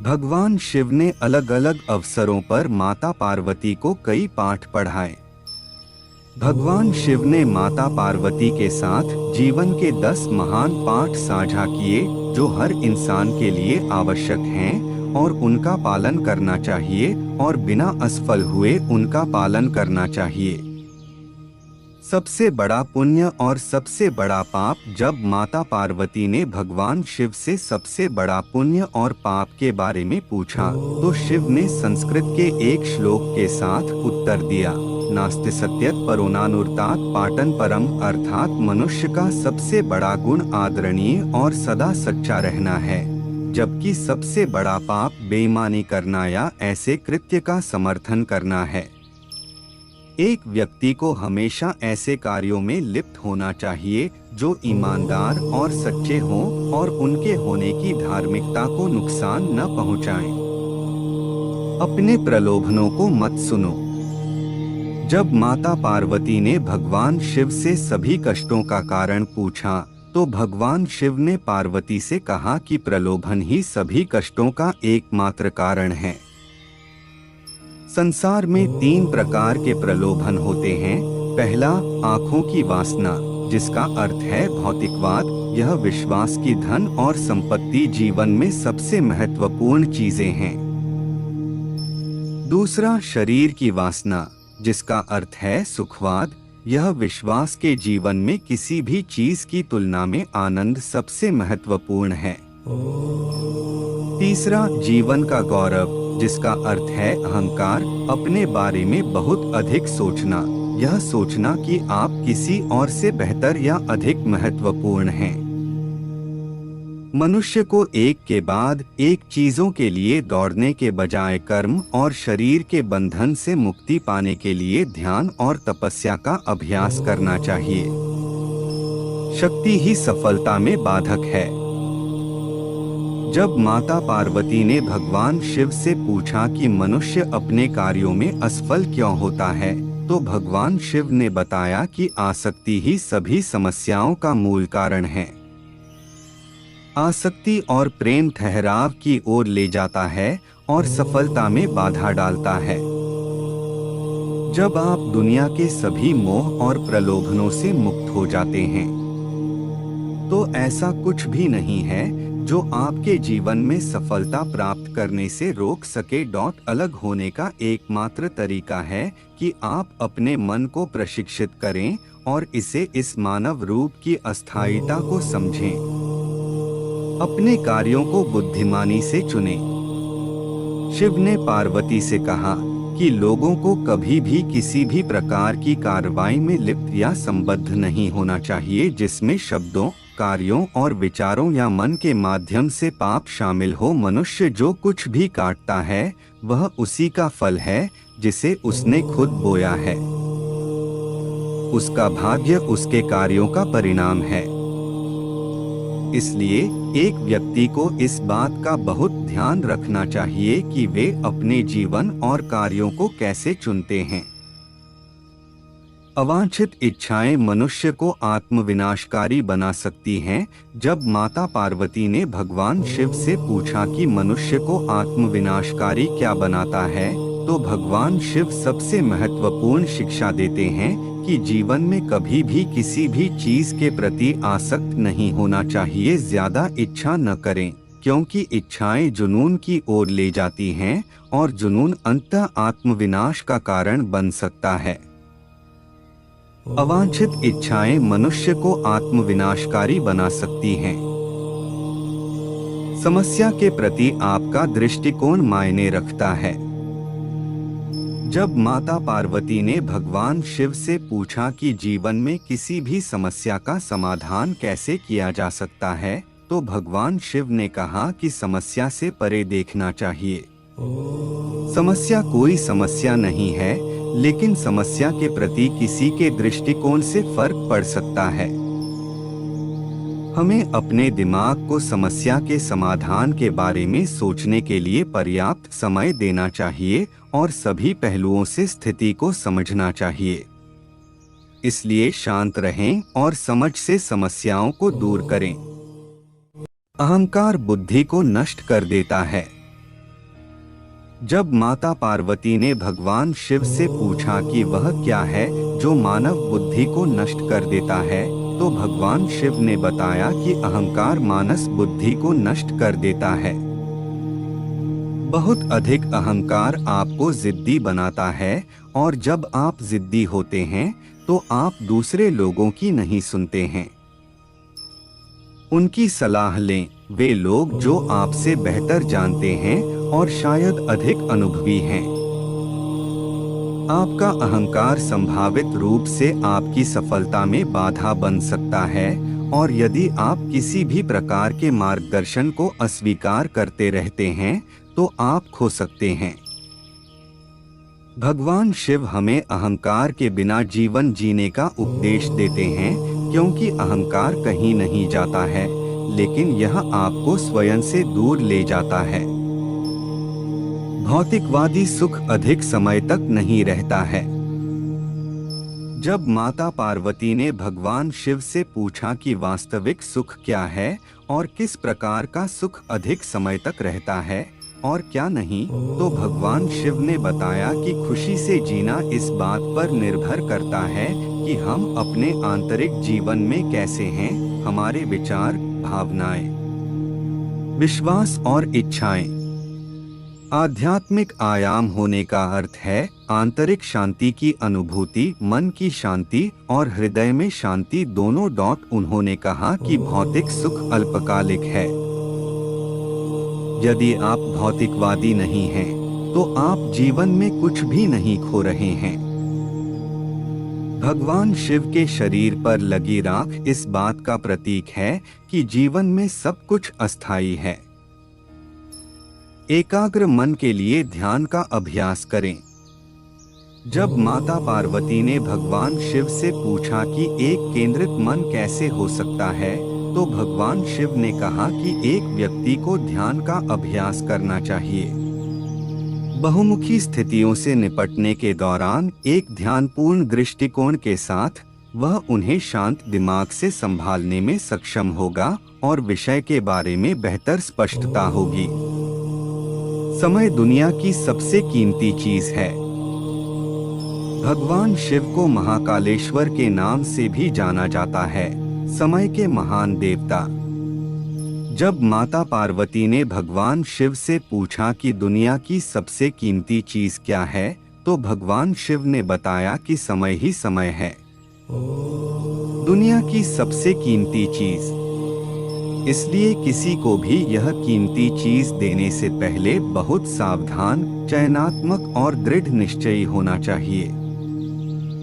भगवान शिव ने अलग अलग अवसरों पर माता पार्वती को कई पाठ पढ़ाए। भगवान शिव ने माता पार्वती के साथ जीवन के 10 महान पाठ साझा किए जो हर इंसान के लिए आवश्यक हैं और उनका पालन करना चाहिए और बिना असफल हुए उनका पालन करना चाहिए। सबसे बड़ा पुण्य और सबसे बड़ा पाप। जब माता पार्वती ने भगवान शिव से सबसे बड़ा पुण्य और पाप के बारे में पूछा तो शिव ने संस्कृत के एक श्लोक के साथ उत्तर दिया, नास्ति सत्यत परोनानुर्तात पाटन परम, अर्थात मनुष्य का सबसे बड़ा गुण आदरणीय और सदा सच्चा रहना है, जबकि सबसे बड़ा पाप बेईमानी करना या ऐसे कृत्य का समर्थन करना है। एक व्यक्ति को हमेशा ऐसे कार्यों में लिप्त होना चाहिए जो ईमानदार और सच्चे हों और उनके होने की धार्मिकता को नुकसान न पहुंचाएं। अपने प्रलोभनों को मत सुनो। जब माता पार्वती ने भगवान शिव से सभी कष्टों का कारण पूछा तो भगवान शिव ने पार्वती से कहा कि प्रलोभन ही सभी कष्टों का एकमात्र कारण है। संसार में 3 प्रकार के प्रलोभन होते हैं। पहला, आँखों की वासना, जिसका अर्थ है भौतिकवाद। यह विश्वास की धन और संपत्ति जीवन में सबसे महत्वपूर्ण चीजें हैं। दूसरा, शरीर की वासना, जिसका अर्थ है सुखवाद। यह विश्वास के जीवन में किसी भी चीज की तुलना में आनंद सबसे महत्वपूर्ण है। तीसरा, जीवन का गौरव, जिसका अर्थ है अहंकार, अपने बारे में बहुत अधिक सोचना। यह सोचना कि आप किसी और से बेहतर या अधिक महत्वपूर्ण हैं। मनुष्य को एक के बाद एक चीजों के लिए दौड़ने के बजाय कर्म और शरीर के बंधन से मुक्ति पाने के लिए ध्यान और तपस्या का अभ्यास करना चाहिए। शक्ति ही सफलता में बाधक है। जब माता पार्वती ने भगवान शिव से पूछा कि मनुष्य अपने कार्यों में असफल क्यों होता है, तो भगवान शिव ने बताया कि आसक्ति ही सभी समस्याओं का मूल कारण है। आसक्ति और प्रेम ठहराव की ओर ले जाता है और सफलता में बाधा डालता है। जब आप दुनिया के सभी मोह और प्रलोभनों से मुक्त हो जाते हैं, तो ऐसा कुछ भी नहीं है जो आपके जीवन में सफलता प्राप्त करने से रोक सके। अलग होने का एकमात्र तरीका है कि आप अपने मन को प्रशिक्षित करें और इसे इस मानव रूप की अस्थायीता को समझें। अपने कार्यों को बुद्धिमानी से चुनें। शिव ने पार्वती से कहा कि लोगों को कभी भी किसी भी प्रकार की कार्रवाई में लिप्त या संबद्ध नहीं होना चाहिए जिसमें शब्दों, कार्यों और विचारों या मन के माध्यम से पाप शामिल हो। मनुष्य जो कुछ भी काटता है वह उसी का फल है जिसे उसने खुद बोया है। उसका भाग्य उसके कार्यों का परिणाम है। इसलिए एक व्यक्ति को इस बात का बहुत ध्यान रखना चाहिए कि वे अपने जीवन और कार्यों को कैसे चुनते हैं। अवांछित इच्छाएं मनुष्य को आत्मविनाशकारी बना सकती हैं। जब माता पार्वती ने भगवान शिव से पूछा कि मनुष्य को आत्मविनाशकारी क्या बनाता है, तो भगवान शिव सबसे महत्वपूर्ण शिक्षा देते हैं कि जीवन में कभी भी किसी भी चीज के प्रति आसक्त नहीं होना चाहिए। ज्यादा इच्छा न करें, क्योंकि इच्छाएं जुनून की ओर ले जाती हैं और जुनून अंततः आत्मविनाश का कारण बन सकता है। अवांछित इच्छाएं मनुष्य को आत्मविनाशकारी बना सकती हैं। समस्या के प्रति आपका दृष्टिकोण मायने रखता है। जब माता पार्वती ने भगवान शिव से पूछा कि जीवन में किसी भी समस्या का समाधान कैसे किया जा सकता है, तो भगवान शिव ने कहा कि समस्या से परे देखना चाहिए। समस्या कोई समस्या नहीं है, लेकिन समस्या के प्रति किसी के दृष्टिकोण से फर्क पड़ सकता है। हमें अपने दिमाग को समस्या के समाधान के बारे में सोचने के लिए पर्याप्त समय देना चाहिए और सभी पहलुओं से स्थिति को समझना चाहिए। इसलिए शांत रहें और समझ से समस्याओं को दूर करें। अहंकार बुद्धि को नष्ट कर देता है। जब माता पार्वती ने भगवान शिव से पूछा कि वह क्या है जो मानव बुद्धि को नष्ट कर देता है, तो भगवान शिव ने बताया कि अहंकार मानस बुद्धि को नष्ट कर देता है। बहुत अधिक अहंकार आपको जिद्दी बनाता है, और जब आप जिद्दी होते हैं तो आप दूसरे लोगों की नहीं सुनते हैं। उनकी सलाह लें, वे लोग जो आपसे बेहतर जानते हैं और शायद अधिक अनुभवी हैं। आपका अहंकार संभावित रूप से आपकी सफलता में बाधा बन सकता है, और यदि आप किसी भी प्रकार के मार्गदर्शन को अस्वीकार करते रहते हैं तो आप खो सकते हैं। भगवान शिव हमें अहंकार के बिना जीवन जीने का उपदेश देते हैं, क्योंकि अहंकार कहीं नहीं जाता है, लेकिन यह आपको स्वयं से दूर ले जाता है। भौतिकवादी सुख अधिक समय तक नहीं रहता है। जब माता पार्वती ने भगवान शिव से पूछा कि वास्तविक सुख क्या है और किस प्रकार का सुख अधिक समय तक रहता है और क्या नहीं, तो भगवान शिव ने बताया कि खुशी से जीना इस बात पर निर्भर करता है कि हम अपने आंतरिक जीवन में कैसे हैं। हमारे विचार, भावनाएं, विश्वास और इच्छाएं। आध्यात्मिक आयाम होने का अर्थ है आंतरिक शांति की अनुभूति, मन की शांति और हृदय में शांति दोनों। उन्होंने कहा कि भौतिक सुख अल्पकालिक है। यदि आप भौतिकवादी नहीं हैं, तो आप जीवन में कुछ भी नहीं खो रहे हैं। भगवान शिव के शरीर पर लगी राख इस बात का प्रतीक है कि जीवन में सब कुछ अस्थायी है। एकाग्र मन के लिए ध्यान का अभ्यास करें। जब माता पार्वती ने भगवान शिव से पूछा कि एक केंद्रित मन कैसे हो सकता है, तो भगवान शिव ने कहा कि एक व्यक्ति को ध्यान का अभ्यास करना चाहिए। बहुमुखी स्थितियों से निपटने के दौरान एक ध्यानपूर्ण दृष्टिकोण के साथ वह उन्हें शांत दिमाग से संभालने में सक्षम होगा और विषय के बारे में बेहतर स्पष्टता होगी। समय दुनिया की सबसे कीमती चीज है। भगवान शिव को महाकालेश्वर के नाम से भी जाना जाता है, समय के महान देवता। जब माता पार्वती ने भगवान शिव से पूछा कि दुनिया की सबसे कीमती चीज क्या है, तो भगवान शिव ने बताया कि समय ही समय है। दुनिया की सबसे कीमती चीज। इसलिए किसी को भी यह कीमती चीज देने से पहले बहुत सावधान, चयनात्मक और दृढ़ निश्चयी होना चाहिए।